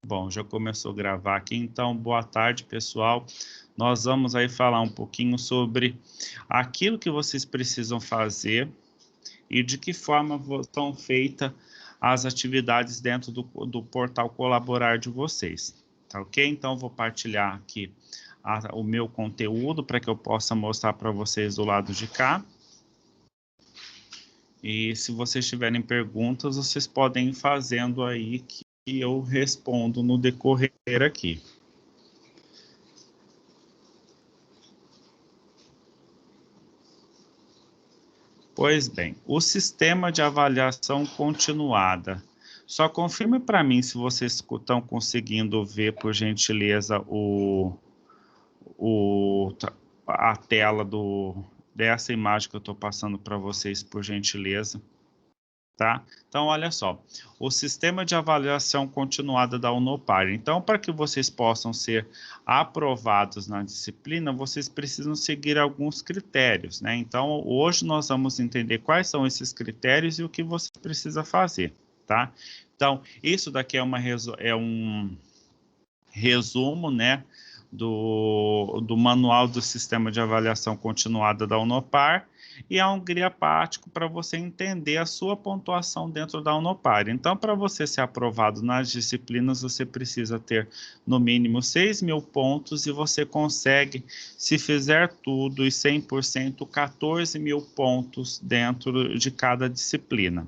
Bom, já começou a gravar aqui, então boa tarde, pessoal. Nós vamos aí falar um pouquinho sobre aquilo que vocês precisam fazer e de que forma são feitas as atividades dentro do portal Colaborar de vocês, tá ok? Então, vou partilhar aqui o meu conteúdo para que eu possa mostrar para vocês do lado de cá. E se vocês tiverem perguntas, vocês podem ir fazendo aí que eu respondo no decorrer aqui. Pois bem, o sistema de avaliação continuada. Só confirme para mim se vocês estão conseguindo ver, por gentileza, a tela dessa imagem que eu estou passando para vocês, por gentileza. Tá? Então, olha só, o sistema de avaliação continuada da Unopar. Então, para que vocês possam ser aprovados na disciplina, vocês precisam seguir alguns critérios, né? Então, hoje nós vamos entender quais são esses critérios e o que você precisa fazer, tá? Então, isso daqui é um resumo, né, do manual do sistema de avaliação continuada da Unopar, e é um guia prático para você entender a sua pontuação dentro da Unopar. Então, para você ser aprovado nas disciplinas, você precisa ter no mínimo 6.000 pontos, e você consegue, se fizer tudo e 100%, 14.000 pontos dentro de cada disciplina.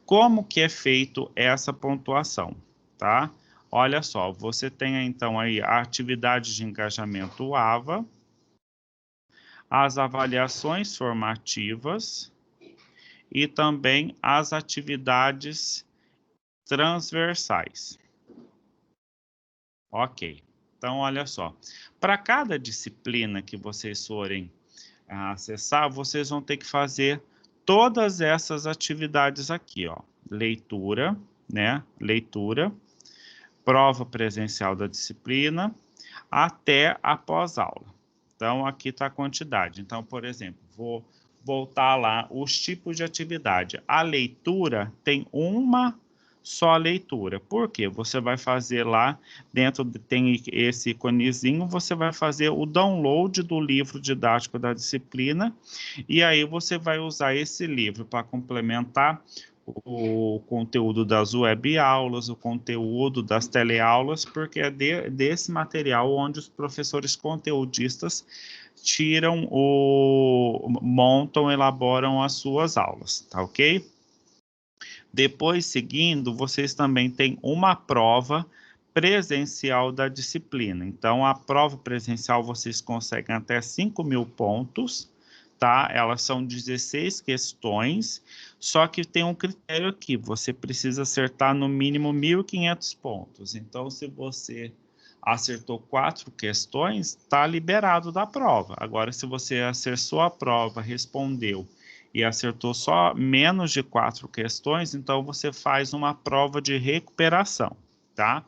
Como que é feito essa pontuação, tá? Olha só, você tem então aí a atividade de engajamento AVA, as avaliações formativas e também as atividades transversais. Ok, então olha só, para cada disciplina que vocês forem acessar, vocês vão ter que fazer todas essas atividades aqui, ó. Leitura, né? Leitura, prova presencial da disciplina, até a pós-aula. Então, aqui está a quantidade. Então, por exemplo, vou voltar lá os tipos de atividade. A leitura tem uma só leitura. Por quê? Você vai fazer lá, dentro tem esse íconezinho, você vai fazer o download do livro didático da disciplina, e aí você vai usar esse livro para complementar o conteúdo das web aulas, o conteúdo das teleaulas, porque é desse material onde os professores conteudistas montam, elaboram as suas aulas, tá ok? Depois, seguindo, vocês também têm uma prova presencial da disciplina. Então, a prova presencial vocês conseguem até 5.000 pontos, tá? Elas são 16 questões, só que tem um critério aqui, você precisa acertar no mínimo 1.500 pontos. Então, se você acertou 4 questões, está liberado da prova. Agora, se você acertou a prova, respondeu e acertou só menos de 4 questões, então você faz uma prova de recuperação, tá?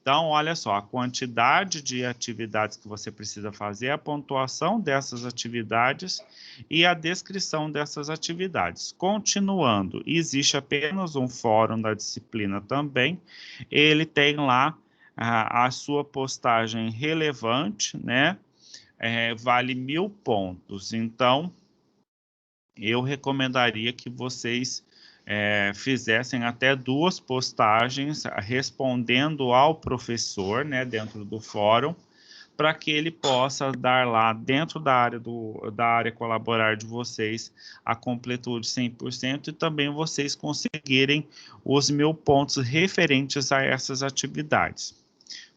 Então, olha só, a quantidade de atividades que você precisa fazer, a pontuação dessas atividades e a descrição dessas atividades. Continuando, existe apenas um fórum da disciplina também, ele tem lá a sua postagem relevante, né? Vale 1.000 pontos, então eu recomendaria que vocês fizessem até 2 postagens respondendo ao professor, né, dentro do fórum, para que ele possa dar lá dentro da área colaborar de vocês a completude 100% e também vocês conseguirem os 1.000 pontos referentes a essas atividades.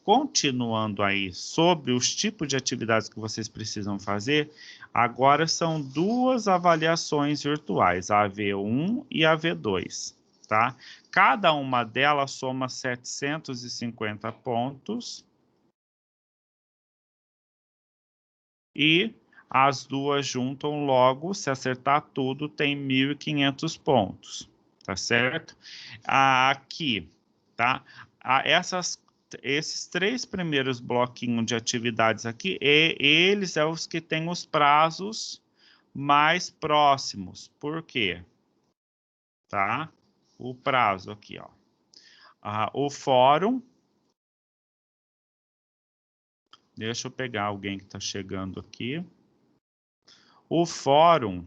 Continuando aí sobre os tipos de atividades que vocês precisam fazer, agora são 2 avaliações virtuais, a AV1 e a AV2, tá? Cada uma delas soma 750 pontos e as duas juntam logo, se acertar tudo, tem 1.500 pontos, tá certo? Aqui, tá? Esses 3 primeiros bloquinhos de atividades aqui, eles são os que têm os prazos mais próximos. Por quê? Tá? O prazo aqui, ó. O fórum Deixa eu pegar alguém que está chegando aqui. O fórum,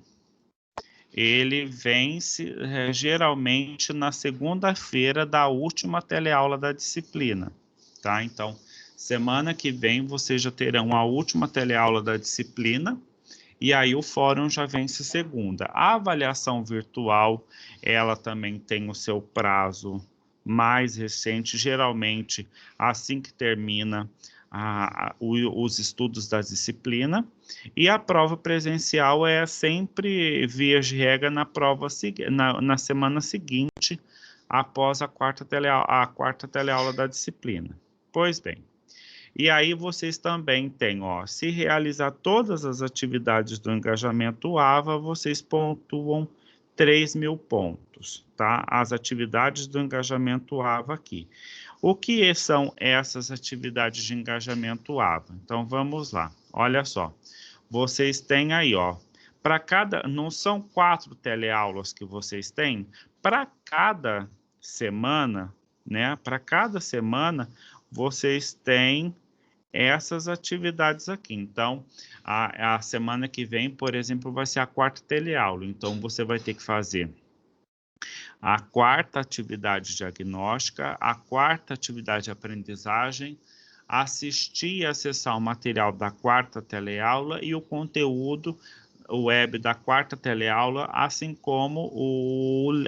ele vence geralmente na segunda-feira da última teleaula da disciplina, tá? Então, semana que vem vocês já terão a última teleaula da disciplina e aí o fórum já vence segunda. A avaliação virtual, ela também tem o seu prazo mais recente, geralmente assim que termina os estudos da disciplina, e a prova presencial é sempre, via de regra, na semana seguinte, após a quarta teleaula da disciplina. Pois bem, e aí vocês também têm, ó, se realizar todas as atividades do engajamento AVA, vocês pontuam 3.000 pontos, tá? As atividades do engajamento AVA aqui. O que são essas atividades de engajamento AVA? Então, vamos lá. Olha só. Vocês têm aí, ó, para cada... Não são 4 teleaulas que vocês têm? Para cada semana, né? Para cada semana, vocês têm essas atividades aqui. Então, a semana que vem, por exemplo, vai ser a 4ª teleaula. Então, você vai ter que fazer a 4ª atividade diagnóstica, a 4ª atividade de aprendizagem, assistir e acessar o material da 4ª teleaula e o conteúdo web da 4ª teleaula, assim como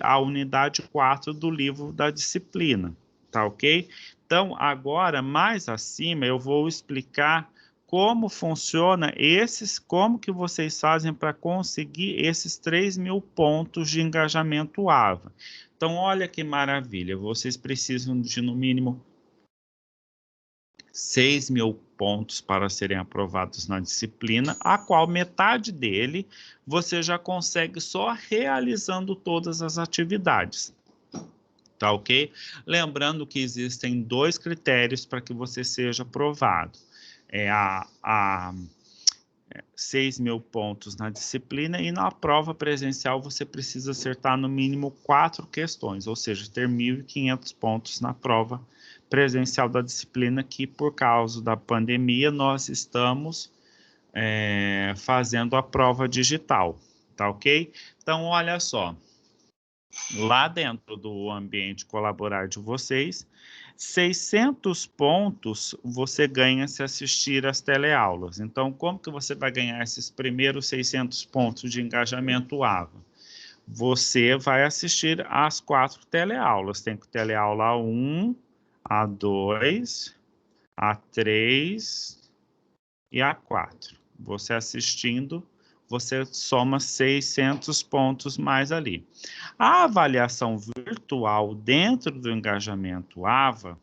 a unidade 4 do livro da disciplina, tá ok? Então, agora, mais acima, eu vou explicar como funciona como que vocês fazem para conseguir esses 3.000 pontos de engajamento AVA. Então, olha que maravilha, vocês precisam de, no mínimo, 6.000 pontos para serem aprovados na disciplina, a qual metade dele você já consegue só realizando todas as atividades. Tá ok? Lembrando que existem 2 critérios para que você seja aprovado. 6.000 pontos na disciplina e na prova presencial você precisa acertar no mínimo 4 questões, ou seja, ter 1.500 pontos na prova presencial da disciplina, que por causa da pandemia nós estamos fazendo a prova digital, tá ok? Então, olha só, lá dentro do ambiente colaborar de vocês, 600 pontos você ganha se assistir às teleaulas. Então, como que você vai ganhar esses primeiros 600 pontos de engajamento AVA? Você vai assistir às 4 teleaulas. Tem teleaula 1, a 2, a 3 e a 4. Você assistindo, você soma 600 pontos mais ali. A avaliação virtual dentro do engajamento AVA,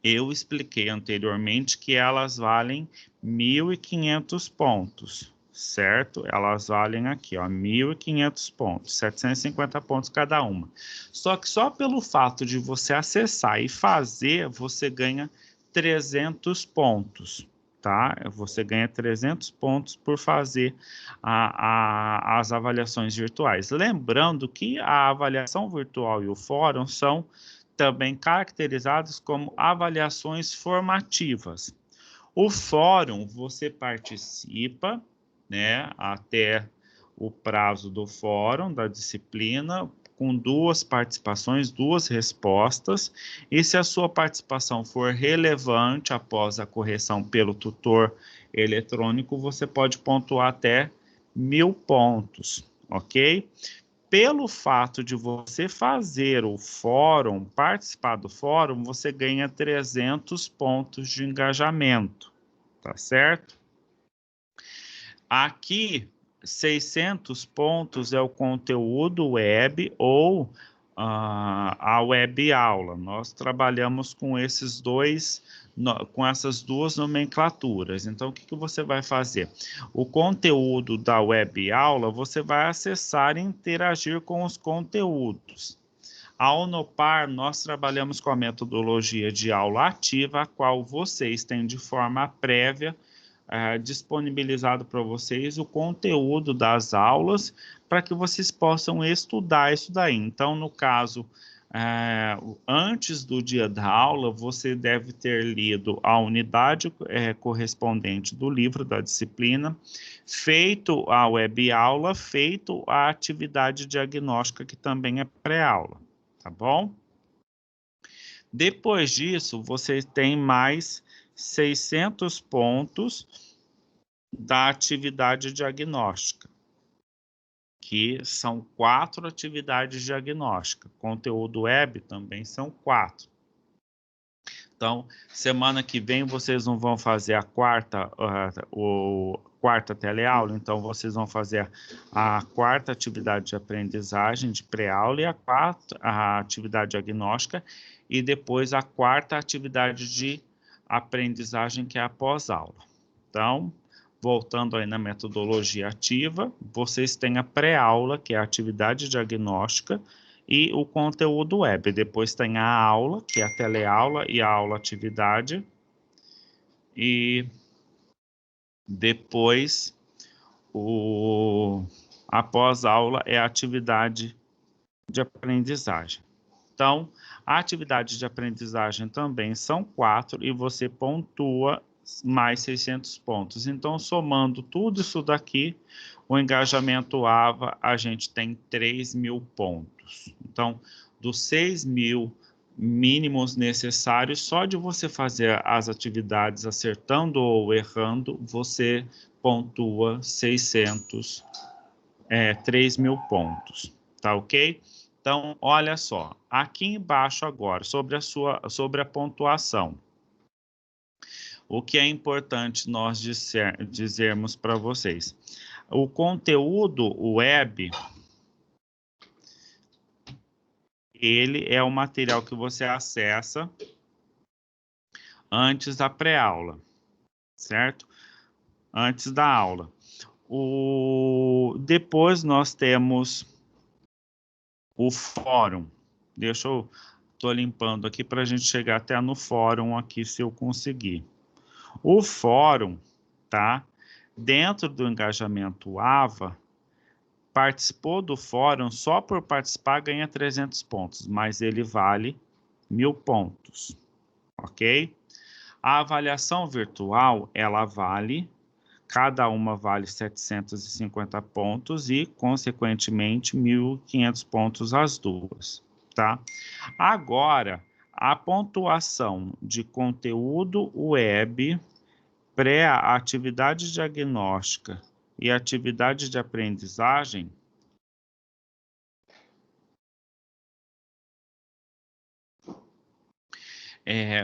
eu expliquei anteriormente que elas valem 1.500 pontos, certo? Elas valem aqui, ó, 1.500 pontos, 750 pontos cada uma. Só que só pelo fato de você acessar e fazer, você ganha 300 pontos. Tá? Você ganha 300 pontos por fazer as avaliações virtuais. Lembrando que a avaliação virtual e o fórum são também caracterizados como avaliações formativas. O fórum, você participa, né, até o prazo do fórum, da disciplina, com 2 participações, 2 respostas, e se a sua participação for relevante após a correção pelo tutor eletrônico, você pode pontuar até 1.000 pontos, ok? Pelo fato de você fazer o fórum, participar do fórum, você ganha 300 pontos de engajamento, tá certo? Aqui, 600 pontos é o conteúdo web ou a web aula. Nós trabalhamos com com essas 2 nomenclaturas. Então, o que você vai fazer? O conteúdo da web aula, você vai acessar e interagir com os conteúdos. A Unopar, nós trabalhamos com a metodologia de aula ativa, a qual vocês têm de forma prévia disponibilizado para vocês o conteúdo das aulas para que vocês possam estudar isso daí. Então, no caso antes do dia da aula, você deve ter lido a unidade correspondente do livro da disciplina, feito a web aula, feito a atividade diagnóstica, que também é pré-aula, tá bom? Depois disso, você tem mais 600 pontos da atividade diagnóstica, que são 4 atividades diagnósticas. Conteúdo web também são 4. Então, semana que vem vocês não vão fazer a quarta teleaula, então vocês vão fazer a quarta atividade de aprendizagem de pré-aula e a atividade diagnóstica, e depois a quarta atividade de aprendizagem, que é a pós-aula. Então, voltando aí na metodologia ativa, vocês têm a pré-aula, que é a atividade diagnóstica, e o conteúdo web. Depois tem a aula, que é a teleaula e a aula atividade. E depois, a pós-aula é a atividade de aprendizagem. Então, a atividade de aprendizagem também são 4 e você pontua mais 600 pontos. Então, somando tudo isso daqui, o engajamento AVA, a gente tem 3.000 pontos. Então, dos 6.000 mínimos necessários, só de você fazer as atividades acertando ou errando, você pontua 3.000 pontos, tá ok? Então, olha só, aqui embaixo agora, sobre a pontuação. O que é importante nós dizermos para vocês? O conteúdo web, ele é o material que você acessa antes da pré-aula, certo? Antes da aula. Depois nós temos o fórum. Tô limpando aqui para a gente chegar até no fórum aqui, se eu conseguir. O fórum, tá? Dentro do engajamento AVA, participou do fórum, só por participar ganha 300 pontos, mas ele vale 1.000 pontos, ok? A avaliação virtual, cada uma vale 750 pontos e, consequentemente, 1.500 pontos as duas, tá? Agora, a pontuação de conteúdo web, pré-atividade diagnóstica e atividade de aprendizagem,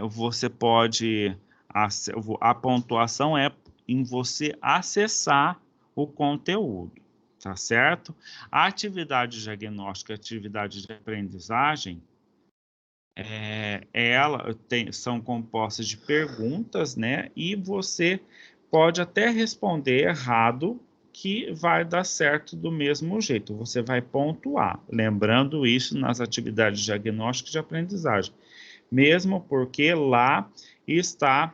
você pode, a pontuação é em você acessar o conteúdo, tá certo? A atividade diagnóstica e atividade de aprendizagem, são compostas de perguntas, né? E você pode até responder errado, que vai dar certo do mesmo jeito. Você vai pontuar, lembrando isso nas atividades diagnósticas e de aprendizagem. Mesmo porque lá está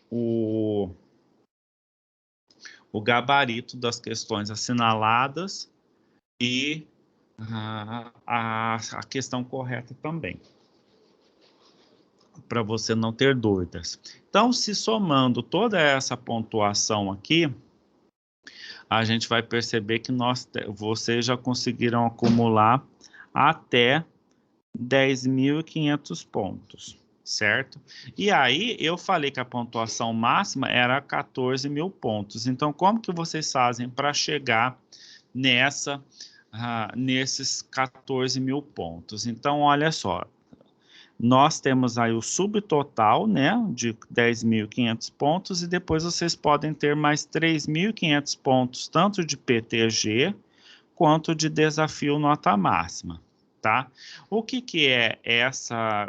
o gabarito das questões assinaladas e a questão correta também, para você não ter dúvidas. Então, se somando toda essa pontuação aqui, a gente vai perceber que vocês já conseguiram acumular até 10.500 pontos, certo? E aí, eu falei que a pontuação máxima era 14.000 pontos. Então, como que vocês fazem para chegar nesses 14.000 pontos? Então, olha só, nós temos aí o subtotal, né, de 10.500 pontos, e depois vocês podem ter mais 3.500 pontos, tanto de PTG quanto de desafio nota máxima, tá? O que é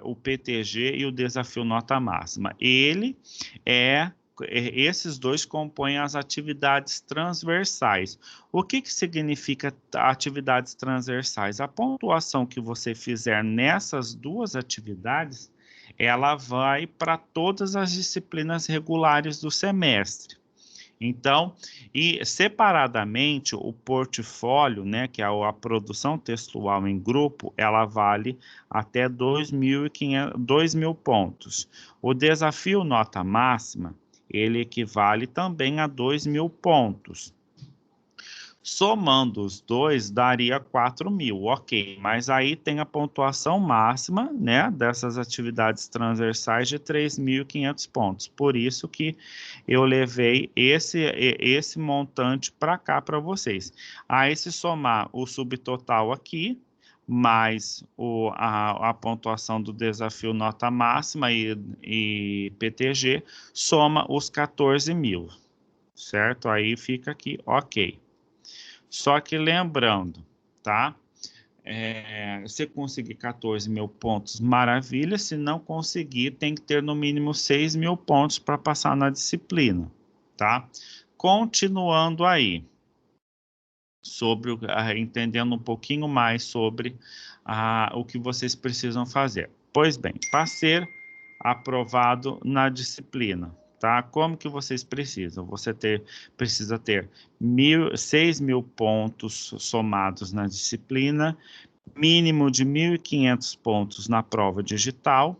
o PTG e o desafio nota máxima? Esses dois compõem as atividades transversais. O que significa atividades transversais? A pontuação que você fizer nessas duas atividades, ela vai para todas as disciplinas regulares do semestre. Então, e separadamente, o portfólio, né, que é a produção textual em grupo, ela vale até 2.000 pontos. O desafio nota máxima, ele equivale também a 2.000 pontos. Somando os dois, daria 4.000, ok. Mas aí tem a pontuação máxima, né, dessas atividades transversais de 3.500 pontos. Por isso que eu levei esse montante para cá para vocês. Aí, se somar o subtotal aqui, mais a pontuação do desafio nota máxima e PTG, soma os 14.000, certo? Aí fica aqui, ok. Só que lembrando, tá? Se conseguir 14.000 pontos, maravilha. Se não conseguir, tem que ter no mínimo 6.000 pontos para passar na disciplina, tá? Continuando aí, entendendo um pouquinho mais sobre o que vocês precisam fazer. Pois bem, para ser aprovado na disciplina, tá? Como que vocês precisam? Você precisa ter 6.000 pontos somados na disciplina, mínimo de 1.500 pontos na prova digital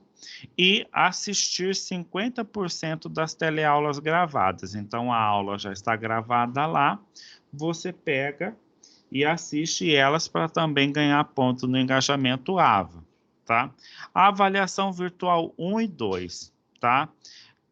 e assistir 50% das teleaulas gravadas. Então, a aula já está gravada lá, você pega e assiste elas para também ganhar ponto no engajamento AVA, tá? A avaliação virtual 1 e 2, tá?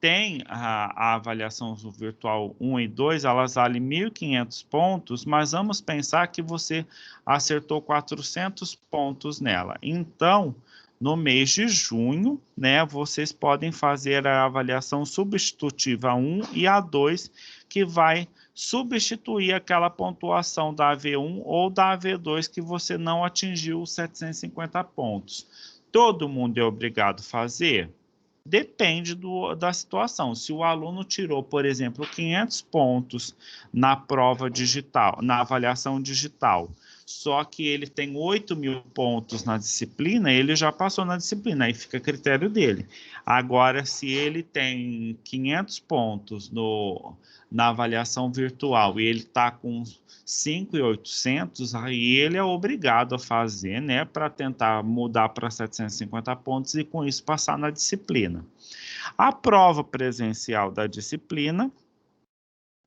Tem a avaliação virtual 1 e 2, elas valem 1.500 pontos, mas vamos pensar que você acertou 400 pontos nela. Então, no mês de junho, né, vocês podem fazer a avaliação substitutiva 1 e a 2, que vai substituir aquela pontuação da AV1 ou da AV2 que você não atingiu os 750 pontos. Todo mundo é obrigado a fazer? Depende da situação. Se o aluno tirou, por exemplo, 500 pontos na prova digital, na avaliação digital, só que ele tem 8.000 pontos na disciplina, ele já passou na disciplina, aí fica a critério dele. Agora, se ele tem 500 pontos na avaliação virtual e ele está com 5.800, aí ele é obrigado a fazer, né, para tentar mudar para 750 pontos e com isso passar na disciplina. A prova presencial da disciplina,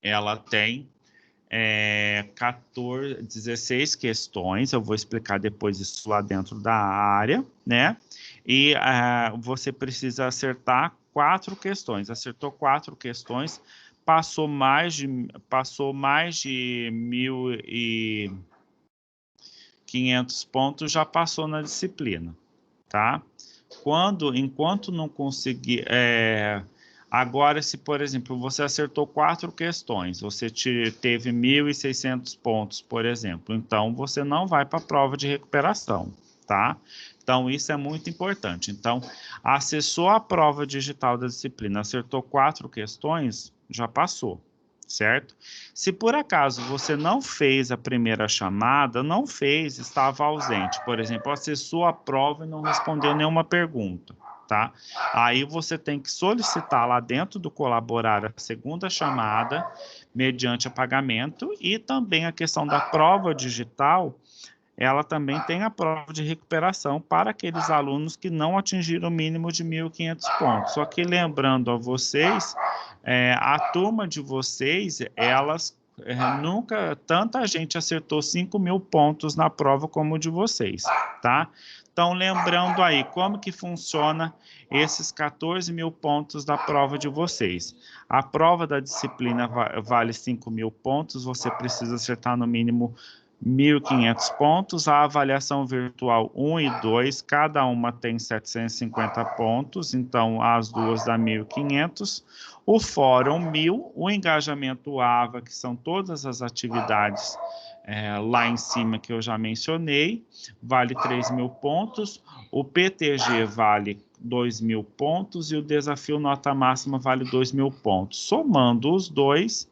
ela tem 16 questões, eu vou explicar depois isso lá dentro da área, né? E você precisa acertar 4 questões. Acertou 4 questões, passou mais de 1.500 pontos, já passou na disciplina, tá? Enquanto não conseguir... Agora, se, por exemplo, você acertou 4 questões, você teve 1.600 pontos, por exemplo, então você não vai para a prova de recuperação, tá? Então, isso é muito importante. Então, acessou a prova digital da disciplina, acertou 4 questões, já passou, certo? Se por acaso você não fez a primeira chamada, estava ausente, por exemplo, acessou a prova e não respondeu nenhuma pergunta, tá? Aí você tem que solicitar lá dentro do colaborar a segunda chamada, mediante pagamento, e também a questão da prova digital, ela também tem a prova de recuperação para aqueles alunos que não atingiram o mínimo de 1.500 pontos. Só que lembrando a vocês, a turma de vocês, nunca tanta gente acertou 5.000 pontos na prova como o de vocês, tá? Então, lembrando aí, como que funciona esses 14.000 pontos da prova de vocês. A prova da disciplina vale 5.000 pontos, você precisa acertar no mínimo 1.500 pontos, a avaliação virtual 1 e 2, cada uma tem 750 pontos, então as duas dá 1.500, o fórum 1.000, o engajamento AVA, que são todas as atividades lá em cima que eu já mencionei, vale 3.000 pontos, o PTG vale 2.000 pontos e o desafio nota máxima vale 2.000 pontos. Somando os dois,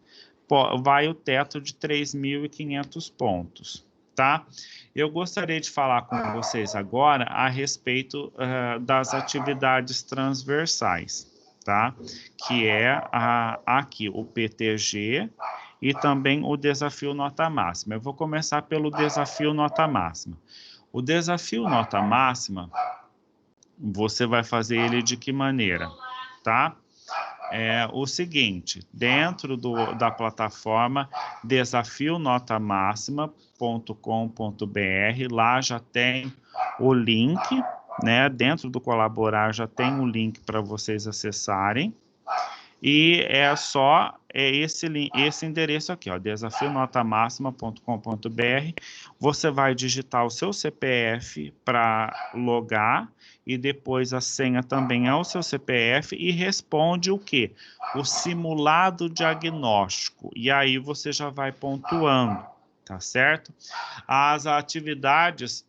vai o teto de 3.500 pontos, tá? Eu gostaria de falar com vocês agora a respeito das atividades transversais, tá? Que é aqui o PTG e também o desafio nota máxima. Eu vou começar pelo desafio nota máxima. O desafio nota máxima, você vai fazer ele de que maneira, tá? É o seguinte, dentro da plataforma desafionotamáxima.com.br, lá já tem o link, né? Dentro do Colaborar já tem o link para vocês acessarem. E é só esse endereço aqui, ó, desafionotamáxima.com.br. Você vai digitar o seu CPF para logar e depois a senha também é o seu CPF e responde o quê? O simulado diagnóstico. E aí você já vai pontuando, tá certo? As atividades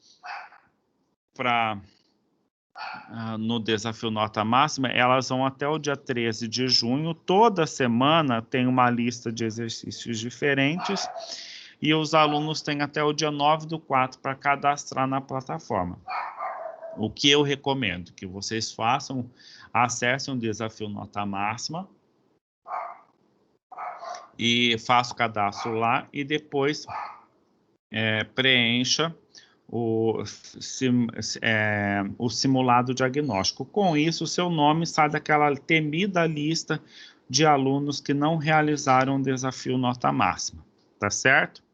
no Desafio Nota Máxima, elas vão até o dia 13 de junho. Toda semana tem uma lista de exercícios diferentes e os alunos têm até o dia 9/4 para cadastrar na plataforma. O que eu recomendo? Que vocês façam, acessem o Desafio Nota Máxima e façam o cadastro lá e depois preencha o simulado diagnóstico. Com isso, o seu nome sai daquela temida lista de alunos que não realizaram o desafio nota máxima, tá certo?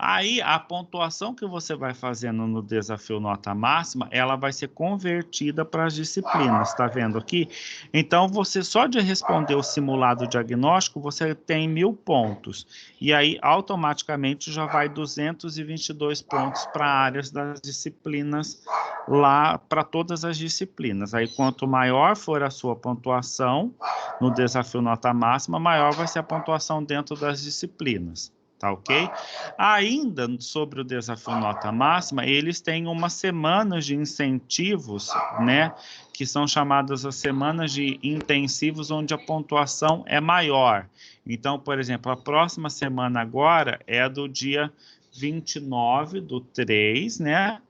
Aí, a pontuação que você vai fazendo no desafio nota máxima, ela vai ser convertida para as disciplinas, tá vendo aqui? Então, você só de responder o simulado diagnóstico, você tem 1000 pontos. E aí, automaticamente, já vai 222 pontos para áreas das disciplinas lá, para todas as disciplinas. Aí, quanto maior for a sua pontuação no desafio nota máxima, maior vai ser a pontuação dentro das disciplinas. Tá ok? Ainda sobre o desafio nota máxima, eles têm umas semanas de incentivos, né? Que são chamadas as semanas de intensivos, onde a pontuação é maior. Então, por exemplo, a próxima semana agora é do dia 29/3, né?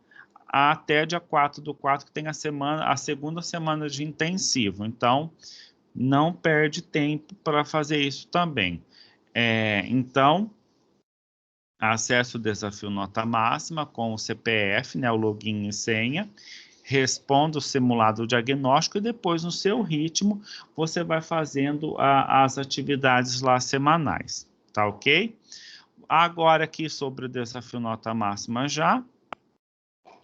Até dia 4/4, que tem a segunda semana de intensivo. Então, não perde tempo para fazer isso também. Então, acesse o desafio nota máxima com o CPF, né, o login e senha, responda o simulado diagnóstico e depois, no seu ritmo, você vai fazendo as atividades lá semanais, tá ok? Agora aqui sobre o desafio nota máxima já,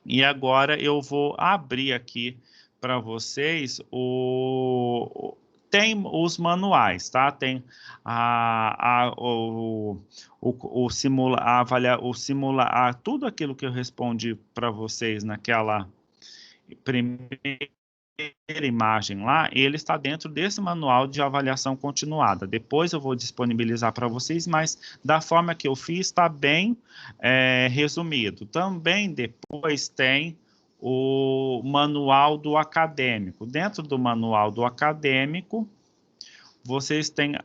e agora eu vou abrir aqui para vocês tem os manuais, tá? Tem tudo aquilo que eu respondi para vocês naquela primeira imagem lá, ele está dentro desse manual de avaliação continuada. Depois eu vou disponibilizar para vocês, mas da forma que eu fiz, está bem resumido. Também depois tem o manual do acadêmico. Dentro do manual do acadêmico, vocês têm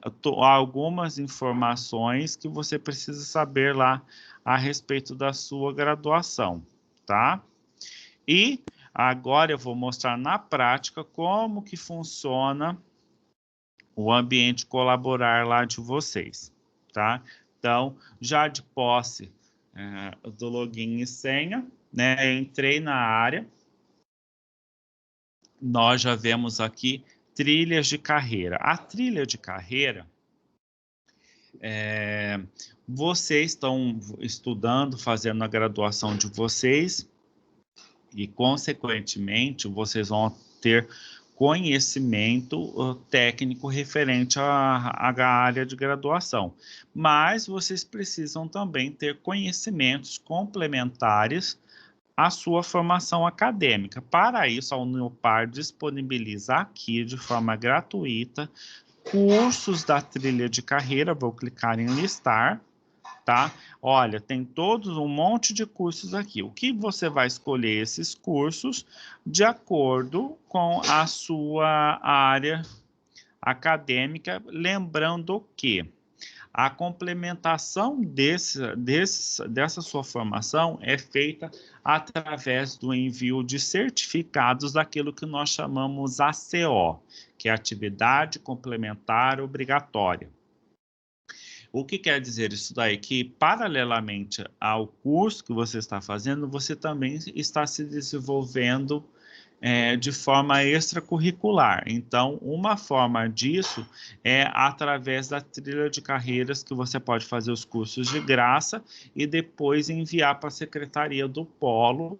algumas informações que você precisa saber lá a respeito da sua graduação, tá? E agora eu vou mostrar na prática como que funciona o ambiente colaborar lá de vocês, tá? Então, já de posse do login e senha, né? Entrei na área, nós já vemos aqui trilhas de carreira. A trilha de carreira, vocês estão estudando, fazendo a graduação de vocês e, consequentemente, vocês vão ter conhecimento técnico referente à área de graduação. Mas vocês precisam também ter conhecimentos complementares à sua formação acadêmica. Para isso, a Unopar disponibiliza aqui, de forma gratuita, cursos da trilha de carreira. Vou clicar em listar, tá? Olha, tem todos um monte de cursos aqui. O que você vai escolher esses cursos de acordo com a sua área acadêmica, lembrando que a complementação dessa sua formação é feita através do envio de certificados daquilo que nós chamamos ACO, que é Atividade Complementar Obrigatória. O que quer dizer isso daí? Que, paralelamente ao curso que você está fazendo, você também está se desenvolvendo de forma extracurricular. Então, uma forma disso é através da trilha de carreiras, que você pode fazer os cursos de graça e depois enviar para a Secretaria do Polo,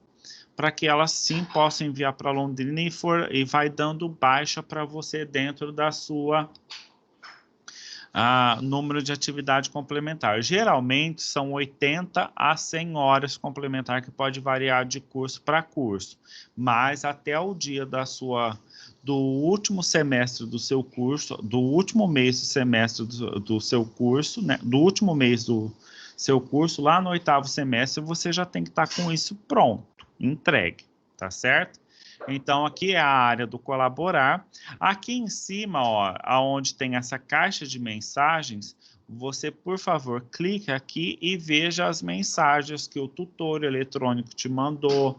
para que ela sim possa enviar para Londrina e vai dando baixa para você dentro da sua número de atividade complementar. Geralmente são 80 a 100 horas complementar, que pode variar de curso para curso, mas até o dia do último semestre do seu curso, do último mês do semestre do seu curso, né, do último mês do seu curso, lá no 8º semestre, você já tem que estar com isso pronto, entregue, tá certo? Então, aqui é a área do colaborar. Aqui em cima, ó, onde tem essa caixa de mensagens, você, por favor, clique aqui e veja as mensagens que o tutor eletrônico te mandou.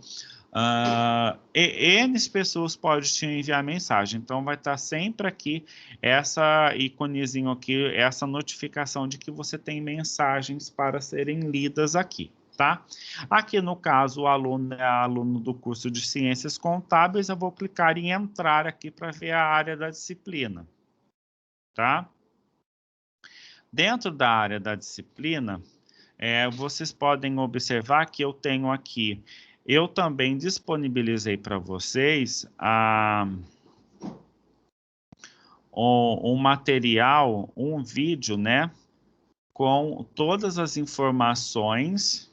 N pessoas podem te enviar mensagem. Então, vai estar sempre aqui essa íconezinho aqui, essa notificação de que você tem mensagens para serem lidas aqui. Tá? Aqui, no caso, o aluno é aluno do curso de Ciências Contábeis, eu vou clicar em entrar aqui para ver a área da disciplina, tá? Dentro da área da disciplina, vocês podem observar que eu tenho aqui, eu também disponibilizei para vocês um material, um vídeo, né, com todas as informações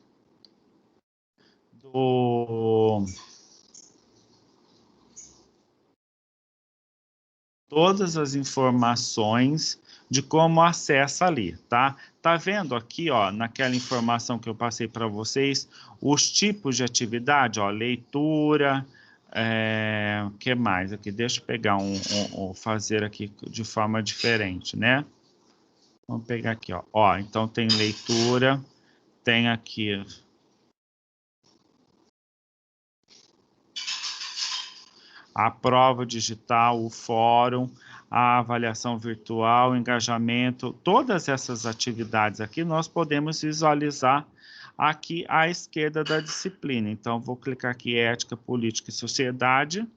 de como acessa ali, tá? Tá vendo aqui, ó, naquela informação que eu passei para vocês, os tipos de atividade, ó, leitura, o que mais aqui? Deixa eu pegar fazer aqui de forma diferente, né? Vamos pegar aqui, ó. Ó, então tem leitura, tem aqui a prova digital, o fórum, a avaliação virtual, engajamento, todas essas atividades aqui nós podemos visualizar aqui à esquerda da disciplina. Então, vou clicar aqui, ética, política e sociedade.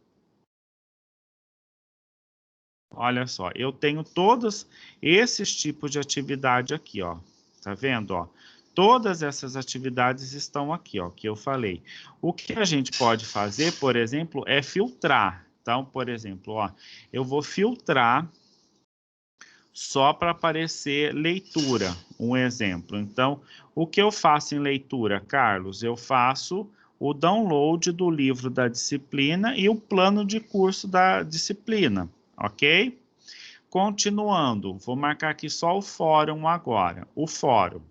Olha só, eu tenho todos esses tipos de atividade aqui, ó. Tá vendo, ó? Todas essas atividades estão aqui, ó, que eu falei. O que a gente pode fazer, por exemplo, é filtrar. Então, por exemplo, ó, eu vou filtrar só para aparecer leitura, um exemplo. Então, o que eu faço em leitura, Carlos? Eu faço o download do livro da disciplina e o plano de curso da disciplina, ok? Continuando, vou marcar aqui só o fórum agora, o fórum,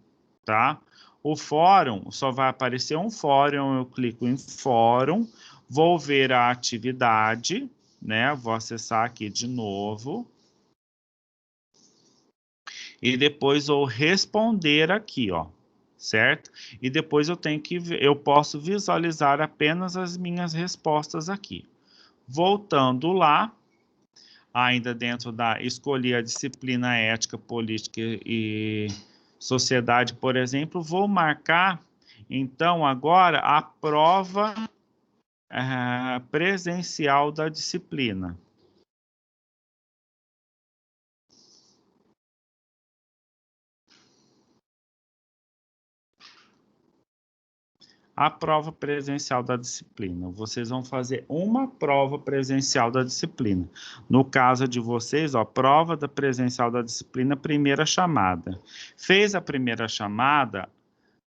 tá? O fórum, só vai aparecer um fórum, eu clico em fórum, vou ver a atividade, né? Vou acessar aqui de novo. E depois vou responder aqui, ó, certo? E depois eu posso visualizar apenas as minhas respostas aqui. Voltando lá, ainda dentro escolhi a disciplina ética, política e sociedade, por exemplo, vou marcar, então, agora a prova presencial da disciplina. A prova presencial da disciplina. Vocês vão fazer uma prova presencial da disciplina. No caso de vocês, ó, prova da presencial da disciplina, primeira chamada. Fez a primeira chamada,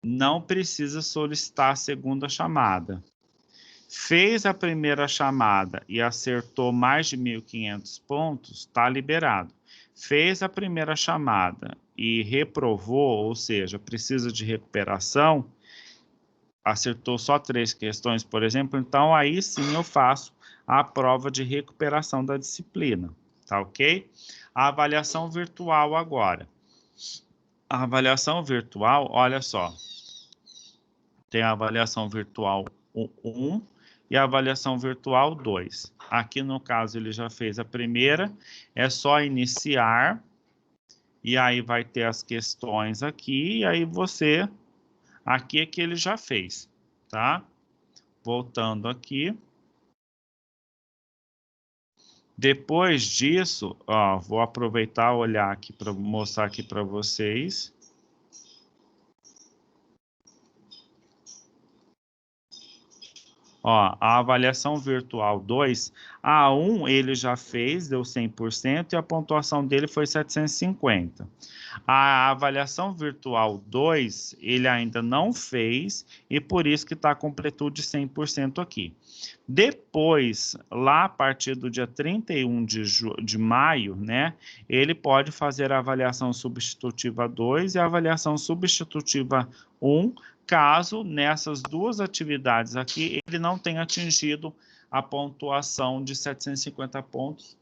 não precisa solicitar a segunda chamada. Fez a primeira chamada e acertou mais de 1.500 pontos, está liberado. Fez a primeira chamada e reprovou, ou seja, precisa de recuperação, acertou só 3 questões, por exemplo, então aí sim eu faço a prova de recuperação da disciplina, tá ok? A avaliação virtual agora. A avaliação virtual, olha só, tem a avaliação virtual 1 e a avaliação virtual 2. Aqui, no caso, ele já fez a primeira, é só iniciar, e aí vai ter as questões aqui, e aí você... Aqui é que ele já fez, tá? Voltando aqui. Depois disso, ó, vou aproveitar e olhar aqui para mostrar aqui para vocês. Ó, a avaliação virtual 2, a 1 ele já fez, deu 100%, e a pontuação dele foi 750. A avaliação virtual 2, ele ainda não fez, e por isso que está a completude 100% aqui. Depois, lá a partir do dia 31 de maio, né, ele pode fazer a avaliação substitutiva 2 e a avaliação substitutiva 1, caso nessas duas atividades aqui ele não tenha atingido a pontuação de 750 pontos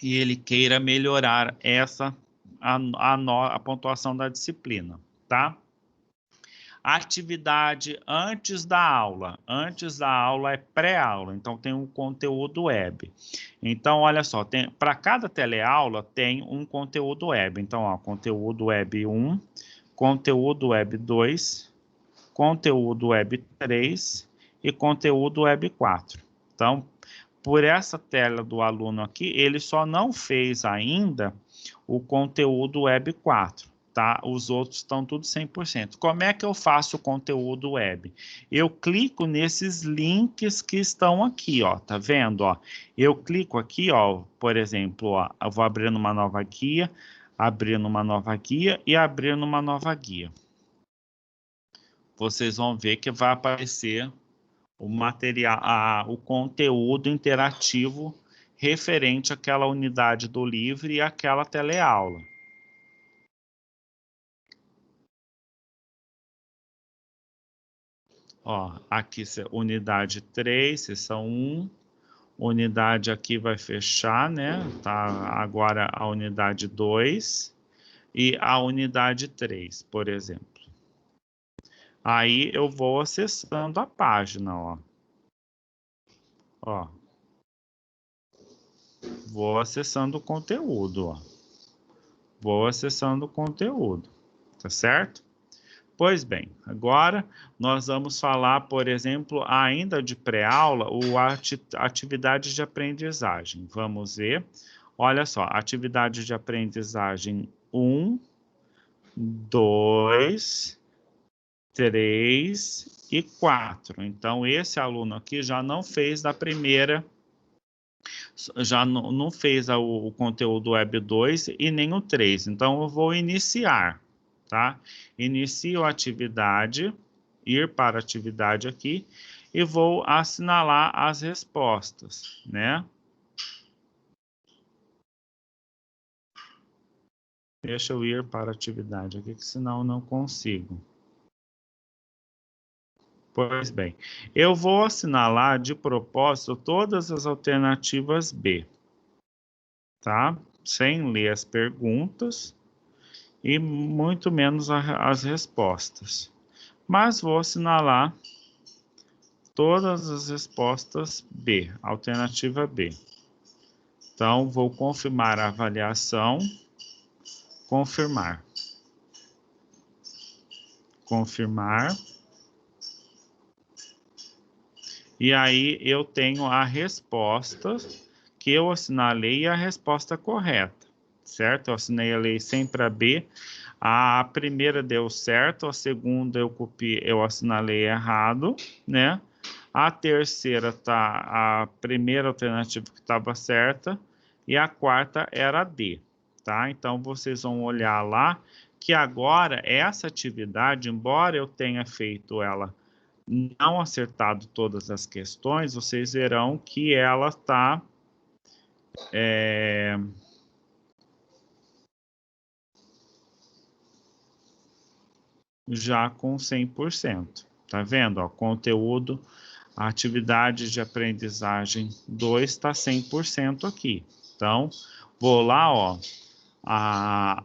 e ele queira melhorar a pontuação da disciplina, tá? Atividade antes da aula. Antes da aula é pré-aula, então tem um conteúdo web. Então, olha só, para cada teleaula tem um conteúdo web. Então, ó, conteúdo web 1, conteúdo web 2, conteúdo web 3 e conteúdo web 4. Então, por essa tela do aluno aqui, ele só não fez ainda o conteúdo web 4. Tá? Os outros estão tudo 100%. Como é que eu faço o conteúdo web? Eu clico nesses links que estão aqui, ó, tá vendo, ó? Eu clico aqui, ó, por exemplo, ó, eu vou abrindo uma nova guia, abrindo uma nova guia e abrindo uma nova guia. Vocês vão ver que vai aparecer o material, o conteúdo interativo referente àquela unidade do livro e àquela teleaula. Ó, aqui unidade 3, sessão 1, unidade aqui vai fechar, né? Tá agora a unidade 2 e a unidade 3, por exemplo. Aí eu vou acessando a página, ó. Ó. Vou acessando o conteúdo, ó. Vou acessando o conteúdo, tá certo? Pois bem, agora nós vamos falar, por exemplo, ainda de pré-aula, atividades de aprendizagem. Vamos ver. Olha só, atividade de aprendizagem 1, 2, 3 e 4. Então, esse aluno aqui já não fez da primeira, já não fez o conteúdo web 2 e nem o 3. Então, eu vou iniciar, tá? Inicio a atividade, ir para a atividade aqui, e vou assinalar as respostas, né? Deixa eu ir para a atividade aqui, que senão eu não consigo. Pois bem, eu vou assinalar de propósito todas as alternativas B, tá? Sem ler as perguntas e muito menos as respostas. Mas vou assinalar todas as respostas B, alternativa B. Então, vou confirmar a avaliação, confirmar, confirmar. E aí eu tenho a resposta que eu assinalei e a resposta correta, certo? Eu assinalei sempre a B. A primeira deu certo, a segunda eu assinalei errado, né? A terceira tá a primeira alternativa que estava certa e a quarta era a D, tá? Então vocês vão olhar lá que agora essa atividade, embora eu tenha feito ela não acertado todas as questões, vocês verão que ela está já com 100%. Tá vendo? Ó, conteúdo, atividade de aprendizagem 2 está 100% aqui. Então, vou lá, ó, a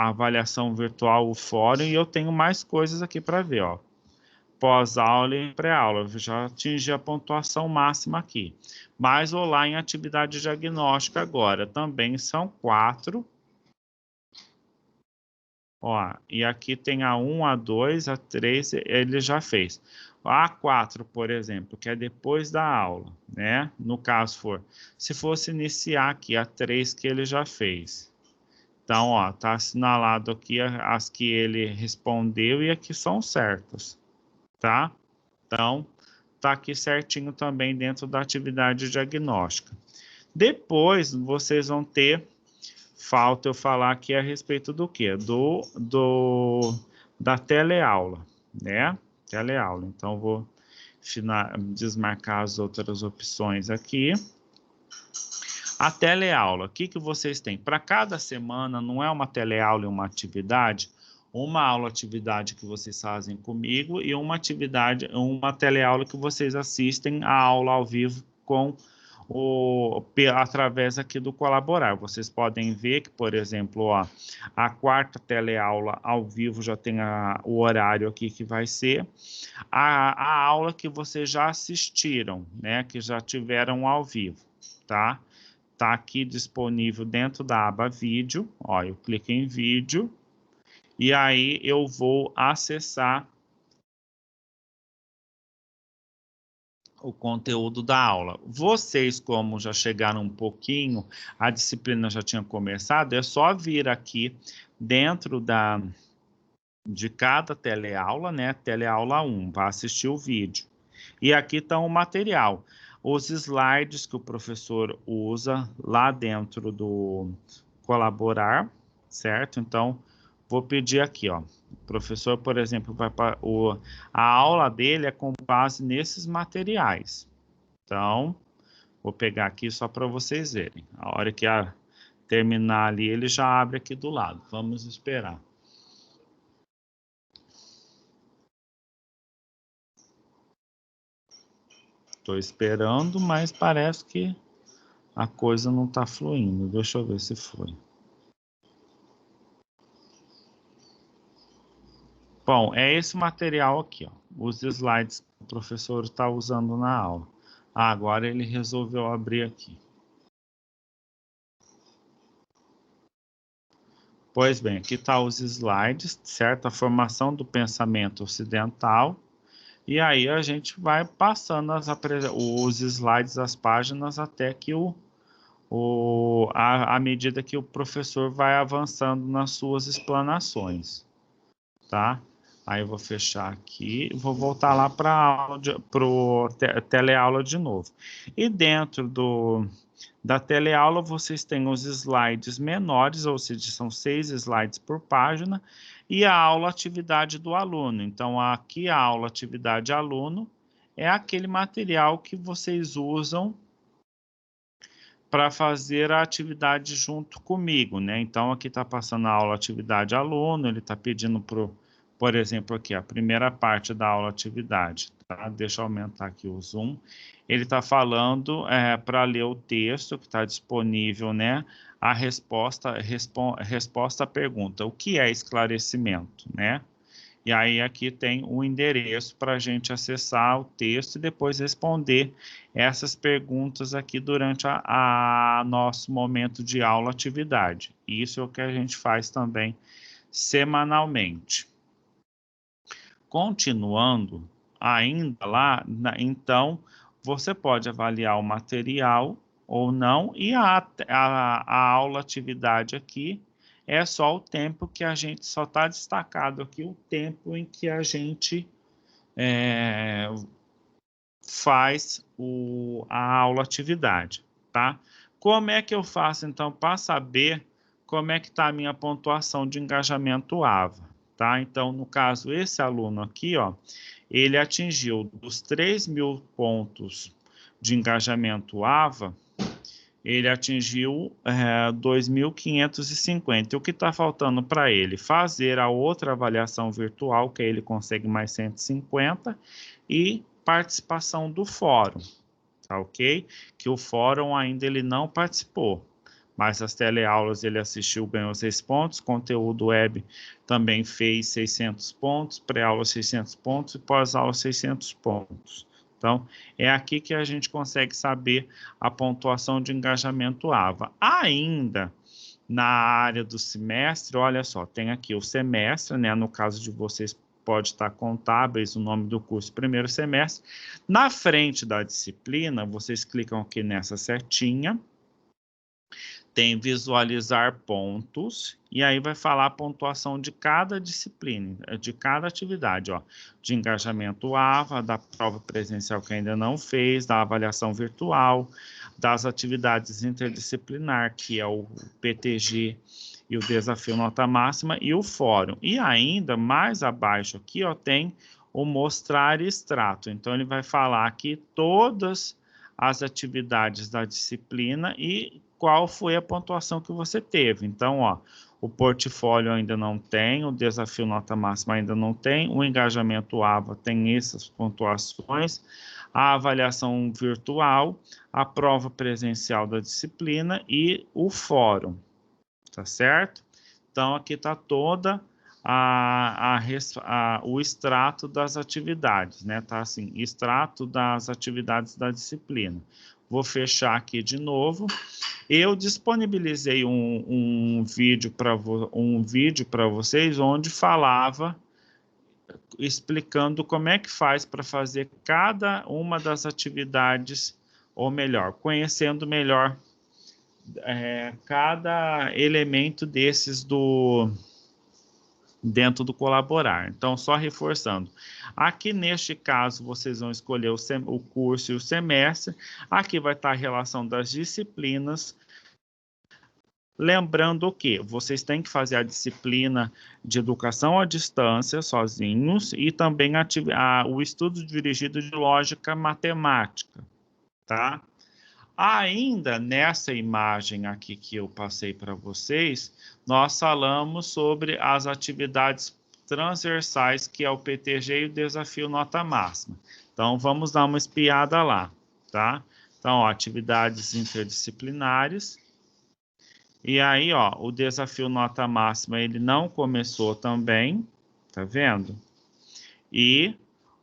avaliação virtual, o fórum, e eu tenho mais coisas aqui para ver, ó. pós-aula e pré-aula. Eu já atingi a pontuação máxima aqui. Mas vou lá em atividade diagnóstica agora. Também são 4. Ó, e aqui tem a 1, a 2, a 3, ele já fez. A 4, por exemplo, que é depois da aula, né? No caso se fosse iniciar aqui, a 3 que ele já fez. Então, ó, tá assinalado aqui as que ele respondeu e aqui são certas, tá? Então, tá aqui certinho também dentro da atividade diagnóstica. Depois, vocês vão ter, falta eu falar aqui a respeito do quê? Da teleaula, né? Teleaula. Então, vou desmarcar as outras opções aqui. A teleaula, o que vocês têm? Para cada semana, não é uma teleaula e uma atividade, uma aula-atividade que vocês fazem comigo e uma teleaula que vocês assistem a aula ao vivo através aqui do Colaborar. Vocês podem ver que, por exemplo, ó, a quarta teleaula ao vivo já tem o horário aqui que vai ser. A aula que vocês já assistiram, né, que já tiveram ao vivo, tá? Tá aqui disponível dentro da aba vídeo, ó, eu clico em vídeo, e aí eu vou acessar o conteúdo da aula. Vocês, como já chegaram um pouquinho, a disciplina já tinha começado, é só vir aqui dentro de cada teleaula, né, teleaula 1, vai assistir o vídeo. E aqui está o material. Os slides que o professor usa lá dentro do Colaborar, certo? Então, vou pedir aqui, ó. O professor, por exemplo, a aula dele é com base nesses materiais. Então, vou pegar aqui só para vocês verem. A hora que terminar ali, ele já abre aqui do lado. Vamos esperar. Estou esperando, mas parece que a coisa não está fluindo. Deixa eu ver se foi. Bom, é esse material aqui, ó, os slides que o professor está usando na aula. Agora ele resolveu abrir aqui. Pois bem, aqui está os slides, certo? A formação do pensamento ocidental. E aí a gente vai passando os slides, as páginas, até que à medida que o professor vai avançando nas suas explanações, tá? Aí eu vou fechar aqui, vou voltar lá para a teleaula de novo. E dentro da teleaula vocês têm os slides menores, ou seja, são 6 slides por página, e a aula atividade do aluno. Então, aqui a aula atividade aluno é aquele material que vocês usam para fazer a atividade junto comigo, né? Então, aqui está passando a aula atividade aluno, ele está pedindo por exemplo, aqui, a primeira parte da aula atividade, tá? Deixa eu aumentar aqui o zoom. Ele está falando para ler o texto que está disponível, né? A resposta à pergunta, o que é esclarecimento, né? E aí aqui tem o endereço para a gente acessar o texto e depois responder essas perguntas aqui durante a nosso momento de aula atividade. Isso é o que a gente faz também semanalmente. Continuando ainda lá, então você pode avaliar o material ou não, e a aula atividade aqui é só o tempo que a gente, só está destacado aqui o tempo em que a gente faz a aula atividade, tá? Como é que eu faço, então, para saber como é que está a minha pontuação de engajamento AVA, tá? Então, no caso, esse aluno aqui, ó, ele atingiu dos 3.000 pontos de engajamento AVA, ele atingiu 2.550. O que está faltando para ele? Fazer a outra avaliação virtual, que aí ele consegue mais 150, e participação do fórum, tá ok? Que o fórum ainda ele não participou. mas as teleaulas ele assistiu, ganhou 6 pontos, conteúdo web também fez 600 pontos, pré-aula 600 pontos e pós-aula 600 pontos. Então, é aqui que a gente consegue saber a pontuação de engajamento AVA. Ainda na área do semestre, olha só, tem aqui o semestre, né? No caso de vocês, pode estar contábeis, o nome do curso, primeiro semestre. Na frente da disciplina, vocês clicam aqui nessa setinha, tem visualizar pontos, e aí vai falar a pontuação de cada disciplina, de cada atividade, ó, de engajamento AVA, da prova presencial que ainda não fez, da avaliação virtual, das atividades interdisciplinar, que é o PTG e o desafio nota máxima, e o fórum. E ainda mais abaixo aqui, ó, tem o mostrar extrato. Então, ele vai falar aqui todas as atividades da disciplina e qual foi a pontuação que você teve. Então, ó, o portfólio ainda não tem, o desafio nota máxima ainda não tem, o engajamento AVA tem essas pontuações, a avaliação virtual, a prova presencial da disciplina e o fórum, tá certo? Então, aqui está toda o extrato das atividades, né? Tá assim, extrato das atividades da disciplina. Vou fechar aqui de novo. Eu disponibilizei um vídeo para vocês onde falava, explicando como é que faz para fazer cada uma das atividades, ou melhor, conhecendo melhor cada elemento desses dentro do colaborar. Então, só reforçando. Aqui, neste caso, vocês vão escolher o curso e o semestre. Aqui vai estar a relação das disciplinas. Lembrando que vocês têm que fazer a disciplina de educação à distância sozinhos e também o estudo dirigido de lógica matemática, tá? Ainda nessa imagem aqui que eu passei para vocês, nós falamos sobre as atividades transversais, que é o PTG e o desafio nota máxima. Então, vamos dar uma espiada lá, tá? Então, ó, atividades interdisciplinares. E aí, ó, o desafio nota máxima, ele não começou também, tá vendo? E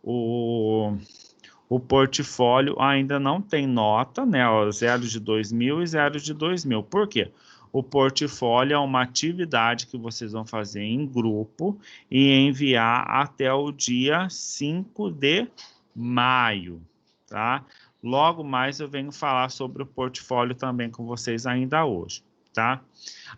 o portfólio ainda não tem nota, né? Ó, 0 de 2.000 e 0 de 2.000. Por quê? O portfólio é uma atividade que vocês vão fazer em grupo e enviar até o dia 5 de maio, tá? Logo mais eu venho falar sobre o portfólio também com vocês ainda hoje, tá?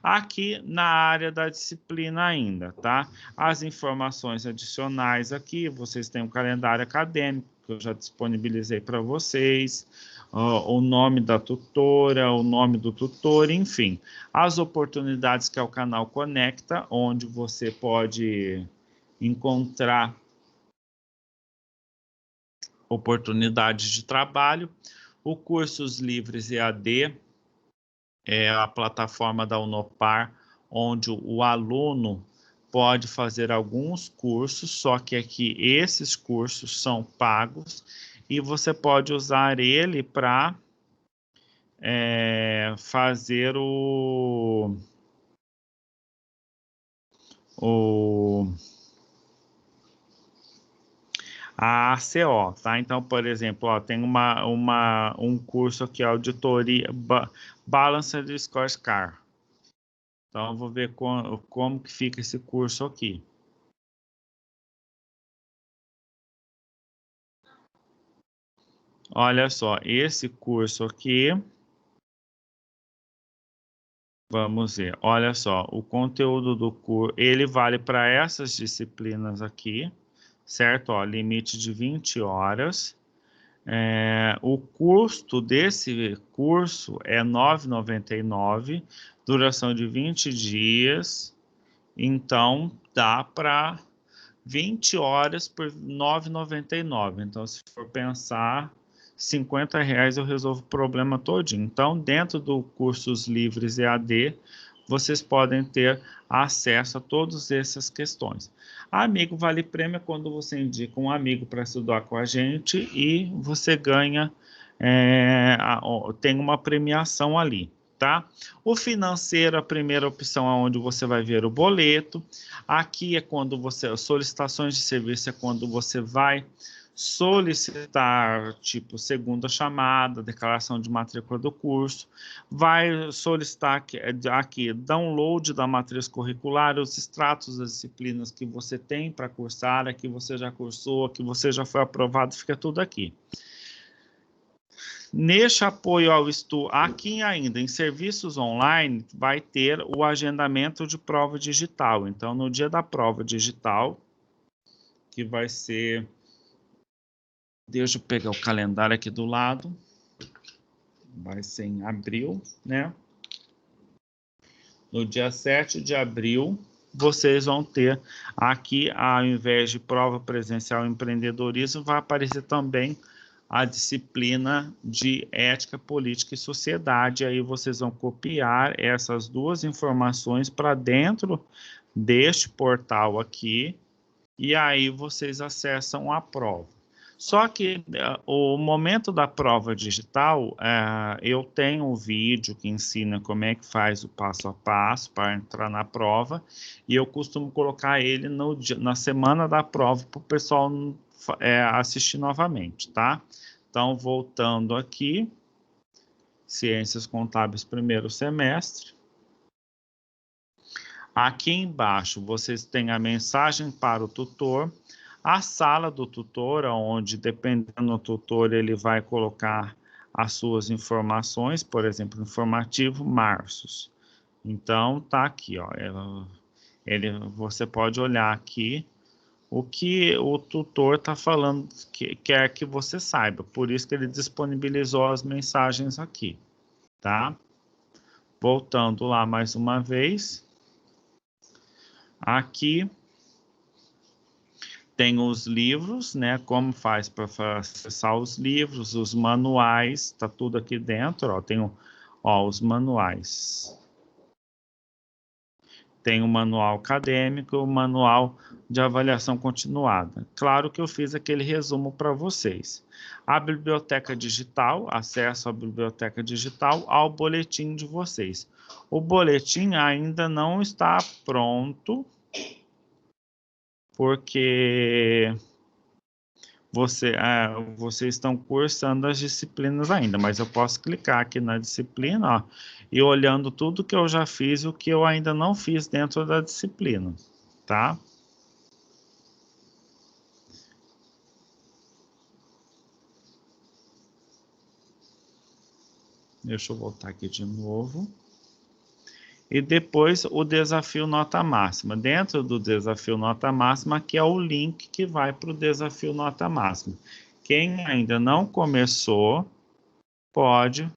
Aqui na área da disciplina ainda, tá? As informações adicionais aqui, vocês têm um calendário acadêmico, que eu já disponibilizei para vocês, o nome da tutora, o nome do tutor, enfim. As oportunidades que é o canal Conecta, onde você pode encontrar oportunidades de trabalho. O Cursos Livres EAD é a plataforma da Unopar, onde o aluno pode fazer alguns cursos, só que aqui esses cursos são pagos e você pode usar ele para fazer a ACO, tá? Então, por exemplo, ó, tem um curso aqui, auditoria, Balanced Scorecard. Então, eu vou ver como que fica esse curso aqui. Olha só, esse curso aqui, vamos ver, olha só, o conteúdo do curso, ele vale para essas disciplinas aqui, certo? Ó, limite de 20 horas. O custo desse curso é R$ 9,99, duração de 20 dias, então dá para 20 horas por R$ 9,99. Então, se for pensar, R$ 50 eu resolvo o problema todinho. Então, dentro do Cursos Livres EAD, vocês podem ter acesso a todas essas questões. Amigo Vale Prêmio é quando você indica um amigo para estudar com a gente e você ganha, tem uma premiação ali, tá? O financeiro, a primeira opção é onde você vai ver o boleto. Aqui é quando você, solicitações de serviço é quando você vai solicitar, tipo, segunda chamada, declaração de matrícula do curso, vai solicitar aqui download da matriz curricular, os extratos das disciplinas que você tem para cursar, a que você já cursou, a que você já foi aprovado, fica tudo aqui. Neste apoio ao estudo, aqui ainda em serviços online, vai ter o agendamento de prova digital. Então, no dia da prova digital, que vai ser... Deixa eu pegar o calendário aqui do lado. Vai ser em abril, né? No dia 7 de abril, vocês vão ter aqui, ao invés de prova presencial empreendedorismo, vai aparecer também a disciplina de ética, política e sociedade. Aí vocês vão copiar essas duas informações para dentro deste portal aqui, e aí vocês acessam a prova. Só que o momento da prova digital, eu tenho um vídeo que ensina como é que faz o passo a passo para entrar na prova, e eu costumo colocar ele na semana da prova para o pessoal assistir novamente, tá? Então, voltando aqui, Ciências Contábeis, primeiro semestre. Aqui embaixo, vocês têm a mensagem para o tutor, a sala do tutor, onde, dependendo do tutor, ele vai colocar as suas informações, por exemplo, informativo Marços. Então, tá aqui, ó. Você pode olhar aqui o que o tutor está falando, quer que você saiba. Por isso que ele disponibilizou as mensagens aqui, tá? Voltando lá mais uma vez. Aqui tem os livros, né? Como faz para acessar os livros, os manuais, tá tudo aqui dentro, ó. Tem os manuais. Tem o manual acadêmico e o manual de avaliação continuada. Claro que eu fiz aquele resumo para vocês. A biblioteca digital, acesso à biblioteca digital, ao boletim de vocês. O boletim ainda não está pronto, porque vocês estão cursando as disciplinas ainda, mas eu posso clicar aqui na disciplina, ó, e olhando tudo que eu já fiz e o que eu ainda não fiz dentro da disciplina, tá? Deixa eu voltar aqui de novo. E depois o desafio nota máxima. Dentro do desafio nota máxima, aqui é o link que vai para o desafio nota máxima. Quem ainda não começou, pode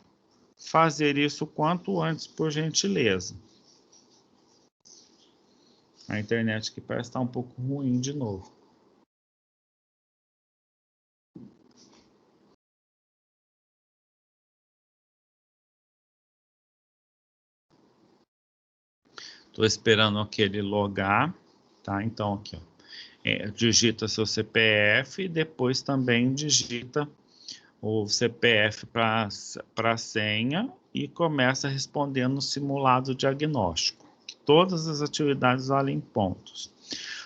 fazer isso quanto antes, por gentileza. A internet aqui parece estar um pouco ruim de novo. Estou esperando aquele logar, tá? Então, aqui, ó. Digita seu CPF e depois também digita o CPF para a senha e começa respondendo no simulado diagnóstico. Todas as atividades valem pontos.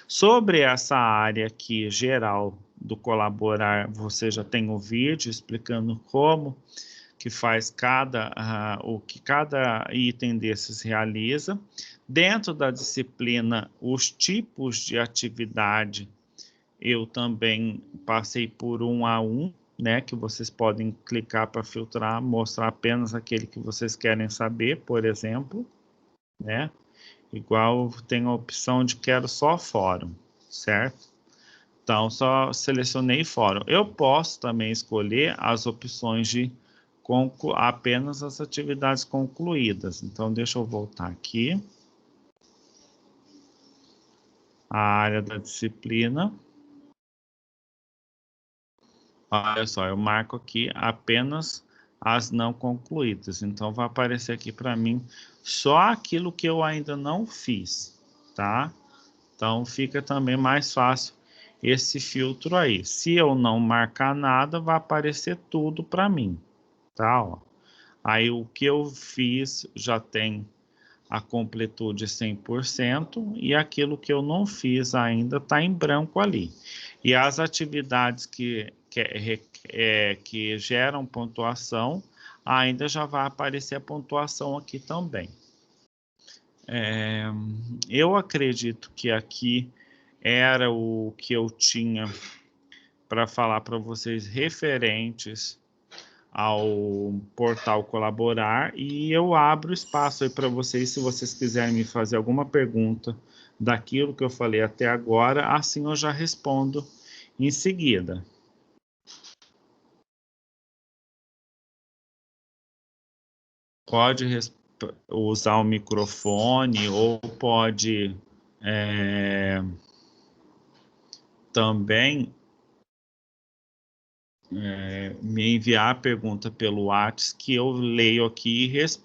Sobre essa área aqui geral do colaborar, você já tem um vídeo explicando como que faz o que cada item desses realiza. Dentro da disciplina, os tipos de atividade, eu também passei por um a um, né, que vocês podem clicar para filtrar, mostrar apenas aquele que vocês querem saber, por exemplo, né? Igual tem a opção de quero só fórum, certo? Então, só selecionei fórum. Eu posso também escolher as opções de apenas as atividades concluídas. Então, deixa eu voltar aqui. A área da disciplina. Olha só, eu marco aqui apenas as não concluídas. Então, vai aparecer aqui para mim só aquilo que eu ainda não fiz, tá? Então, fica também mais fácil esse filtro aí. Se eu não marcar nada, vai aparecer tudo para mim, tá? Ó. Aí o que eu fiz já tem a completude 100% e aquilo que eu não fiz ainda está em branco ali. E as atividades que geram pontuação, ainda já vai aparecer a pontuação aqui também. Eu acredito que aqui era o que eu tinha para falar para vocês referentes ao portal Colaborar, e eu abro espaço aí para vocês, se vocês quiserem me fazer alguma pergunta daquilo que eu falei até agora, assim eu já respondo em seguida. Pode usar o microfone ou pode também me enviar a pergunta pelo WhatsApp, que eu leio aqui e respondo.